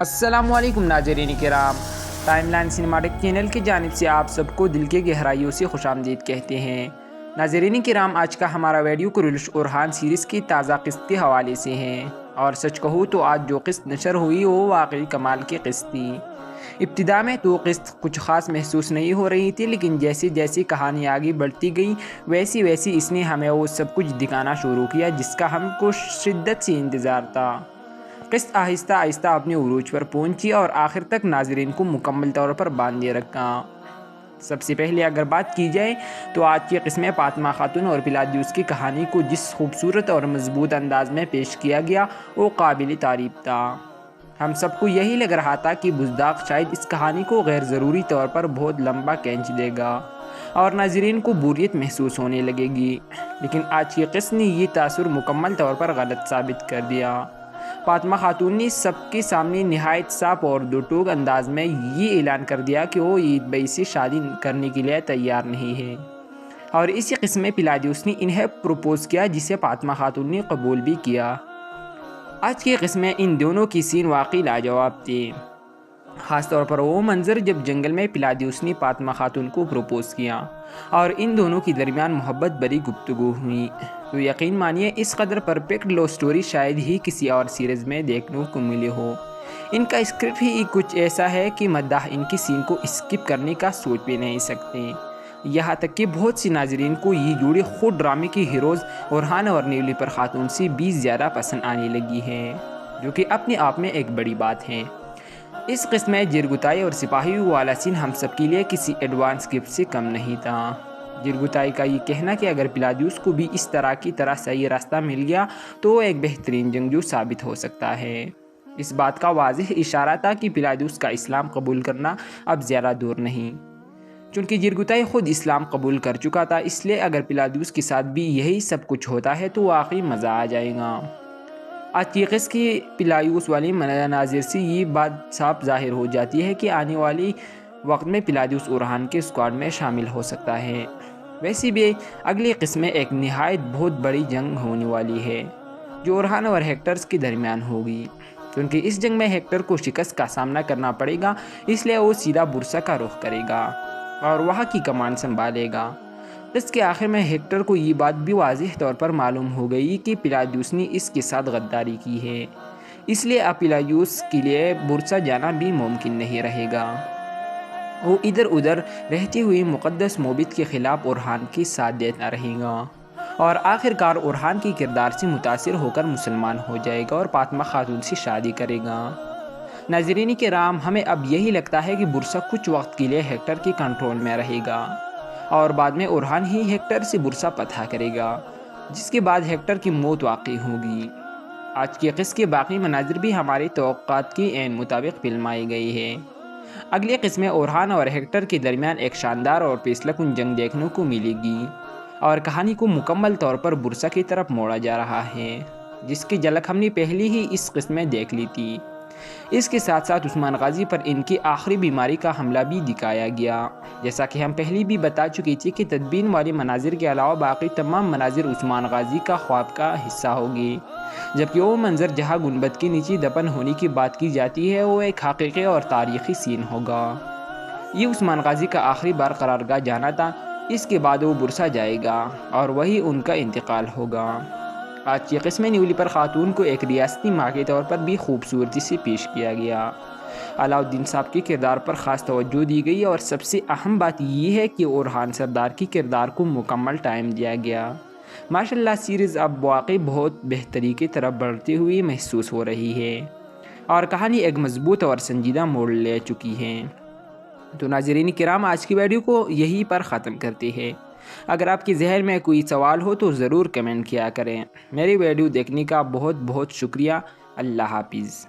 السلام علیکم ناظرین کرام، ٹائم لائن سنیماٹک چینل کی جانب سے آپ سب کو دل کے گہرائیوں سے خوش آمدید کہتے ہیں۔ ناظرین کرام، آج کا ہمارا ویڈیو کرولش اورحان سیریز کی تازہ قسط کے حوالے سے ہے، اور سچ کہوں تو آج جو قسط نشر ہوئی وہ واقعی کمال کی قسط تھی۔ ابتدا میں تو قسط کچھ خاص محسوس نہیں ہو رہی تھی، لیکن جیسے جیسے کہانی آگے بڑھتی گئی ویسی ویسی اس نے ہمیں وہ سب کچھ دکھانا شروع کیا جس کا ہم کو شدت سے انتظار تھا۔ قسط آہستہ آہستہ اپنے عروج پر پہنچی اور آخر تک ناظرین کو مکمل طور پر باندھے رکھا۔ سب سے پہلے اگر بات کی جائے تو آج کی قسط میں فاطمہ خاتون اور پلادیوس کی کہانی کو جس خوبصورت اور مضبوط انداز میں پیش کیا گیا وہ قابل تعریف تھا۔ ہم سب کو یہی لگ رہا تھا کہ بزداق شاید اس کہانی کو غیر ضروری طور پر بہت لمبا کھینچ دے گا اور ناظرین کو بوریت محسوس ہونے لگے گی، لیکن آج کی قسط نے یہ تاثر مکمل طور پر غلط ثابت کر دیا۔ فاطمہ خاتون نے سب کے سامنے نہایت صاف اور دو ٹوک انداز میں یہ اعلان کر دیا کہ وہ عید بئی سے شادی کرنے کے لیے تیار نہیں ہے، اور اسی قسم میں پلادیوس نے انہیں پروپوز کیا جسے فاطمہ خاتون نے قبول بھی کیا۔ آج کی قسم میں ان دونوں کی سین واقعی لاجواب تھی، خاص طور پر وہ منظر جب جنگل میں پلادیوس نے فاطمہ خاتون کو پروپوز کیا اور ان دونوں کے درمیان محبت بھری گفتگو ہوئی، تو یقین مانیے اس قدر پرفیکٹ لو سٹوری شاید ہی کسی اور سیریز میں دیکھنے کو ملے ہو۔ ان کا اسکرپٹ ہی کچھ ایسا ہے کہ مداح ان کی سین کو اسکپ کرنے کا سوچ بھی نہیں سکتے، یہاں تک کہ بہت سی ناظرین کو یہ جوڑی خود ڈرامے کی ہیروز اورحان اور نیلوفر خاتون سے بھی زیادہ پسند آنے لگی ہے، جو کہ اپنے آپ میں ایک بڑی بات ہے۔ اس قسم میں جرگتائی اور سپاہی والا سین ہم سب کے لیے کسی ایڈوانس گفٹ سے کم نہیں تھا۔ جرگتائی کا یہ کہنا کہ اگر پلادیوس کو بھی اس طرح کی طرح صحیح راستہ مل گیا تو وہ ایک بہترین جنگجو ثابت ہو سکتا ہے، اس بات کا واضح اشارہ تھا کہ پلادیوس کا اسلام قبول کرنا اب زیادہ دور نہیں، چونکہ جرگتائی خود اسلام قبول کر چکا تھا، اس لیے اگر پلادیوس کے ساتھ بھی یہی سب کچھ ہوتا ہے تو واقعی مزہ آ جائے گا۔ آج کی قسط کی پلادیوس والی مناظر سے یہ بات صاف ظاہر ہو جاتی ہے کہ آنے والی وقت میں پلادیوس اورحان کے اسکواڈ میں شامل ہو سکتا ہے۔ ویسے بھی اگلی قسم میں ایک نہایت بہت بڑی جنگ ہونے والی ہے جو اورحان اور ہیکٹر کے درمیان ہوگی، کیونکہ اس جنگ میں ہیکٹر کو شکست کا سامنا کرنا پڑے گا، اس لیے وہ سیدھا برسا کا رخ کرے گا اور وہاں کی کمان سنبھالے گا۔ اس کے آخر میں ہیکٹر کو یہ بات بھی واضح طور پر معلوم ہو گئی کہ پلادیوس نے اس کے ساتھ غداری کی ہے، اس لیے اب پلادیوس کے لیے برسا جانا بھی ممکن نہیں رہے گا۔ وہ ادھر ادھر رہتے ہوئے مقدس موبت کے خلاف اورحان کے ساتھ دیتا رہے گا اور آخر کار اورحان کے کردار سے متاثر ہو کر مسلمان ہو جائے گا اور فاطمہ خاتون سے شادی کرے گا۔ ناظرین کرام، ہمیں اب یہی لگتا ہے کہ برسا کچھ وقت کے لیے ہیکٹر کے کنٹرول میں رہے گا اور بعد میں اورحان ہی ہیکٹر سے برسا فتح کرے گا، جس کے بعد ہیکٹر کی موت واقع ہوگی۔ آج کی قسط کے باقی مناظر بھی ہماری توقعات کے عین مطابق فلمائی گئی ہے۔ اگلی قسط میں اورحان اور ہیکٹر کے درمیان ایک شاندار اور فیصلہ کن جنگ دیکھنے کو ملے گی اور کہانی کو مکمل طور پر برسا کی طرف موڑا جا رہا ہے، جس کی جھلک ہم نے پہلے ہی اس قسط میں دیکھ لی تھی۔ اس کے ساتھ ساتھ عثمان غازی پر ان کی آخری بیماری کا حملہ بھی دکھایا گیا، جیسا کہ ہم پہلے بھی بتا چکے تھے کہ تدبین والے مناظر کے علاوہ باقی تمام مناظر عثمان غازی کا خواب کا حصہ ہوگی، جبکہ وہ منظر جہاں گنبد کے نیچے دفن ہونے کی بات کی جاتی ہے وہ ایک حقیقی اور تاریخی سین ہوگا۔ یہ عثمان غازی کا آخری بار قرارگاہ جانا تھا، اس کے بعد وہ برسا جائے گا اور وہی ان کا انتقال ہوگا۔ آج کی قسط میں نیلوفر خاتون کو ایک ریاستی ماں کے طور پر بھی خوبصورتی سے پیش کیا گیا۔ علاؤالدین صاحب کے کردار پر خاص توجہ دی گئی اور سب سے اہم بات یہ ہے کہ اورحان سردار کی کردار کو مکمل ٹائم دیا گیا۔ ماشاءاللہ سیریز اب واقعی بہت بہتری کی طرف بڑھتے ہوئی محسوس ہو رہی ہے اور کہانی ایک مضبوط اور سنجیدہ موڑ لے چکی ہے۔ تو ناظرین کرام، آج کی ویڈیو کو یہی پر ختم کرتے ہیں۔ اگر آپ کے ذہن میں کوئی سوال ہو تو ضرور کمنٹ کیا کریں۔ میری ویڈیو دیکھنے کا بہت بہت شکریہ۔ اللہ حافظ۔